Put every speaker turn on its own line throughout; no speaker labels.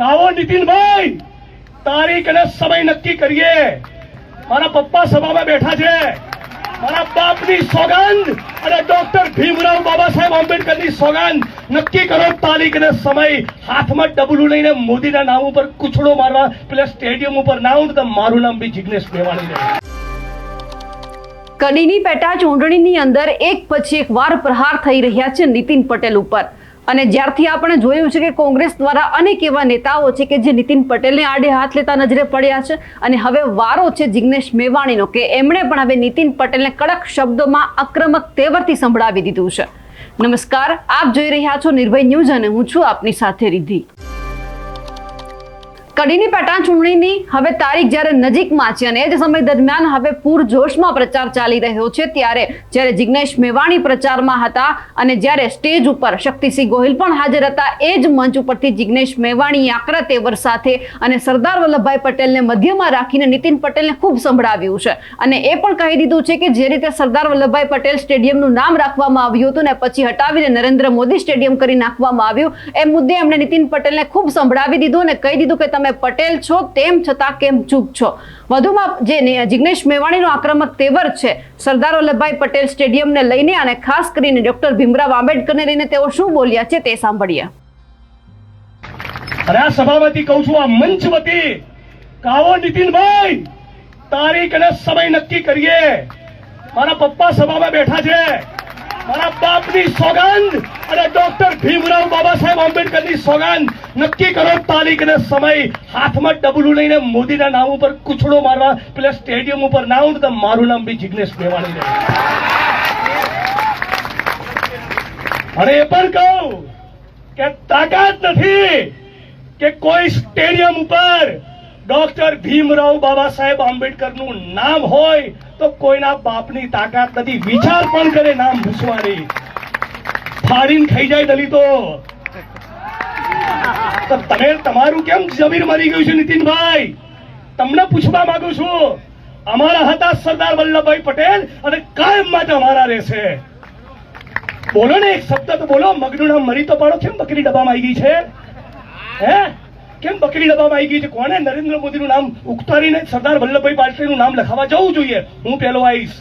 કાવો નીતિનભાઈ, તારીખ અને સમય નક્કી કરીએ. મારા પપ્પા સભામાં બેઠા છે. મારા બાપની સોગંદ અને ડોક્ટર ભીમરાવ બાબા સાહેબ આંબેડકરની સોગંદ નક્કી કરો તારીખ અને સમય. હાથમાં ડબલું લઈને મોદીના નામ ઉપર કૂછડો મારવા પેલા સ્ટેડિયમ ઉપર ના આવું તો મારું નામ બી જિગ્નેશ મેવાણી છે.
કડીની પેટા ચૂંટણીની અંદર એક પછી એક વાર પ્રહાર થઈ રહ્યા છે નીતિન પટેલ ઉપર. અને જ્યારથી આપણે જોયું છે કે કોંગ્રેસ દ્વારા અનેક એવા નેતાઓ છે કે જે નીતિન પટેલને આડે હાથ લેતા નજરે પડ્યા છે, અને હવે વારો છે જિગ્નેશ મેવાણીનો કે એમણે પણ હવે નીતિન પટેલને કડક શબ્દોમાં આક્રમક તેવરથી સંભળાવી દીધું છે. નમસ્કાર, આપ જોઈ રહ્યા છો નિર્ભય ન્યૂઝ અને હું છું આપની સાથે રિદ્ધિ. કડીની પેટા ચૂંટણીની હવે તારીખ જ્યારે નજીકમાં છે અને એ જ સમય દરમિયાન હવે પૂરજોશમાં પ્રચાર ચાલી રહ્યો છે, ત્યારે જ્યારે જિગ્નેશ મેવાણી પ્રચારમાં હતા અને જ્યારે સ્ટેજ ઉપર શક્તિસિંહ ગોહિલ પણ હાજર હતા, એ જ મંચ ઉપરથી જિગ્નેશ મેવાણી આકરા તેવર સાથે અને સરદાર વલ્લભભાઈ પટેલને મધ્યમાં રાખીને નીતિન પટેલને ખૂબ સંભળાવ્યું છે. અને એ પણ કહી દીધું છે કે જે રીતે સરદાર વલ્લભભાઈ પટેલ સ્ટેડિયમનું નામ રાખવામાં આવ્યું હતું ને પછી હટાવીને નરેન્દ્ર મોદી સ્ટેડિયમ કરી નાખવામાં આવ્યું, એ મુદ્દે એમણે નીતિન પટેલને ખૂબ સંભળાવી દીધું અને કહી દીધું કે તમે પટેલ છો તેમ છતાં કેમ ચૂપ છો. વધુમાં જે જિગ્નેશ મેવાણીનો આક્રમક તેવર છે સરદાર વલ્લભભાઈ પટેલ સ્ટેડિયમને લઈને અને ખાસ કરીને ડોક્ટર ભીમરાવ આંબેડકરને લઈને તેઓ શું બોલ્યા છે તે સાંભળીએ.
અરે આ સભામાંથી કહું છું, આ મંચ વતી કાવો નીતિનભાઈ, તારીખ અને સમય નક્કી કરીએ. મારા પપ્પા સભામાં બેઠા છે. મારા બાપની સોગંદ અને ડોક્ટર ભીમરાવ બાબા સાહેબ આંબેડકરની સોગંદ નક્કી કરો તારીખ અને સમય. હાથમાં ડબલું લઈને મોદીના નામ ઉપર કૂછડો મારવા પેલા સ્ટેડિયમ ઉપર ના આવું તો મારું નામ બી જિગ્નેશ મેવાણી છે. અને એ પણ કહું કે તાકાત નથી કે કોઈ સ્ટેડિયમ ઉપર ડોક્ટર ભીમરાવ બાબા સાહેબ આંબેડકરનું નામ હોય તો કોઈના બાપની તાકાત નથી વિચાર પણ કરે નામ ભૂસવાની. ફાડીને ખાઈ જાય દલિતો. તો તમે તમારું કેમ જમીર મરી ગયું છે નીતિનભાઈ? તમને પૂછવા માંગુ છું. અમારા હતા સરદાર વલ્લભભાઈ પટેલ અને કાયમ માટે અમારા રહેશે. બોલો ને, એક શબ્દ તો બોલો. મગનું નામ મરી તો પાડો. કેમ બકરી ડબ્બામાં આવી ગઈ છે? હે, કેમ બકરી ડબ્બામાં આવી ગઈ છે? કોને નરેન્દ્ર મોદીનું નામ ઉતારીને સરદાર વલ્લભભાઈ પટેલનું નામ લખાવા જવું જોઈએ? હું પેલો આવીશ.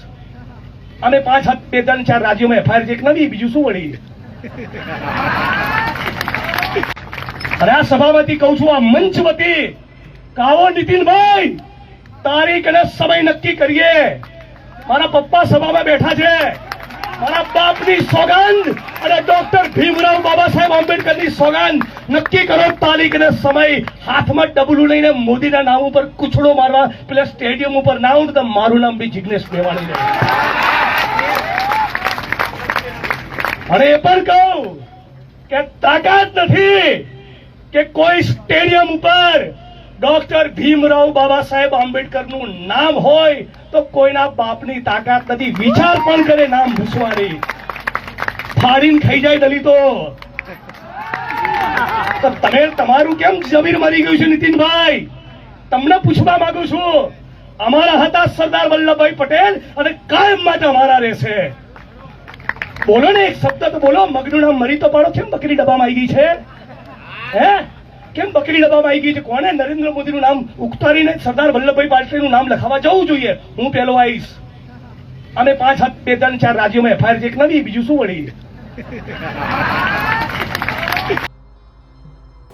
અમે 5, 7, 2, 3, 4 રાજ્યોમાં એફઆઈઆર ચેક નથી, બીજું શું વળી? અરે આ સભામાંથી કહું છું, આ મંચ વતી કાવો નીતિનભાઈ, તારીખ અને સમય નક્કી કરીએ. મારા પપ્પા સભામાં બેઠા છે. મારા બાપની સોગંદ અને ડોક્ટર ભીમરાવ બાબા સાહેબ આંબેડકરની સોગંદ નક્કી કરો તારીખ અને સમય. હાથમાં ડબલું લઈને મોદીના નામ ઉપર કૂછડો મારવા પેલા સ્ટેડિયમ ઉપર ના આવું તો મારું નામ બી જિગ્નેશ મેવાણી છે. અને એ પણ કહું કે તાકાત નથી કે કોઈ સ્ટેડિયમ ઉપર ડોક્ટર ભીમરાવ બાબા સાહેબ આંબેડકરનું નામ હોય તો કોઈના બાપની તાકાત નથી વિચાર પણ કરે નામ ભૂસવાની. ફાડીને ખાઈ જાય દલિતો. તો તમે તમારું કેમ જમીર મરી ગયું છે નીતિનભાઈ? તમને પૂછવા માંગુ છું. અમારા હતા સરદાર વલ્લભભાઈ પટેલ અને કાયમ માટે અમારા રહેશે. બોલો ને, એક શબ્દ તો બોલો. મગનું નામ મરી તો પાડો. કેમ બકરી ડબ્બામાં આવી ગઈ છે? હે, કેમ બકરી ડબ્બામાં આવી ગઈ છે? કોને નરેન્દ્ર મોદીનું નામ ઉતારીને સરદાર વલ્લભભાઈ પટેલનું નામ લખાવા જવું જોઈએ? હું પેલો આવીશ. અમે 5, 7, 2, 3, 4 રાજ્યોમાં એફઆઈઆર ચેક નથી, બીજું શું વળી?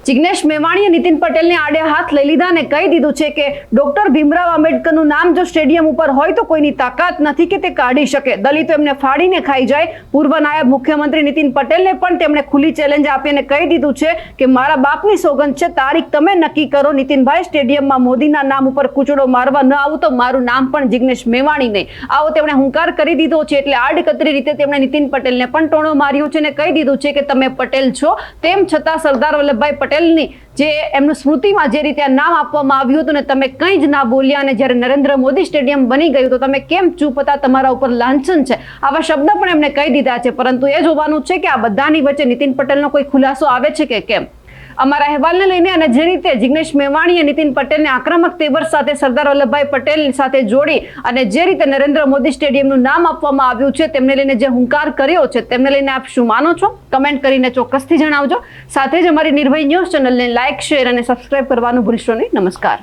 જિગ્નેશ મેવાણીએ નીતિન પટેલને આડે હાથ લઈ લીધા અને કહી દીધું છે કે ડોક્ટર ભીમરાવ આંબેડકરનું નામ જો સ્ટેડિયમ ઉપર હોય તો કોઈની તાકાત નથી કે તે કાઢી શકે. દલિતો એમને ફાડીને ખાઈ જાય. પૂર્વ નાયબ મુખ્યમંત્રી નીતિન પટેલને પણ તેમણે ખુલ્લી ચેલેન્જ આપી અને કહી દીધું છે કે મારા બાપની સોગંદ છે, તારીખ તમે નક્કી કરો. નીતિનભાઈ, સ્ટેડિયમમાં મોદીના નામ ઉપર કૂચડો મારવા ન આવું તો મારું નામ પણ જિગ્નેશ મેવાણી નહીં. આવો તેમણે હુંકાર કરી દીધો છે. એટલે આડકતરી રીતે તેમણે નીતિન પટેલને પણ ટોણો માર્યો છે અને કહી દીધું છે કે તમે પટેલ છો તેમ છતાં સરદાર વલ્લભભાઈ પટેલની જે એમનું સ્મૃતિમાં જે રીતે નામ આપવામાં આવ્યું હતું ને તમે કંઈ જ ના બોલ્યા, અને જ્યારે નરેન્દ્ર મોદી સ્ટેડિયમ બની ગયું તો તમે કેમ ચૂપ હતા? તમારા ઉપર લાંછન છે. આવા શબ્દ પણ એમણે કહી દીધા છે. પરંતુ એ જોવાનું છે કે આ બધાની વચ્ચે નીતિન પટેલનો કોઈ ખુલાસો આવે છે કે કેમ. અમારા અહેવાલને લઈને અને જે રીતે જિગ્નેશ મેવાણી અને નીતિન પટેલને આક્રમક તેવર સાથે સરદાર વલ્લભભાઈ પટેલ સાથે જોડી અને જે રીતે નરેન્દ્ર મોદી સ્ટેડિયમનું નામ આપવામાં આવ્યું છે તેમને લઈને જે હુંકાર કર્યો છે તેમને લઈને આપ શું માનો છો? કમેન્ટ કરીને ચોક્કસથી જણાવજો. સાથે જ અમારી નિર્ભય ન્યૂઝ ચેનલને લાઇક, શેર અને સબસ્ક્રાઇબ કરવાનું ભૂલશો નહીં. નમસ્કાર.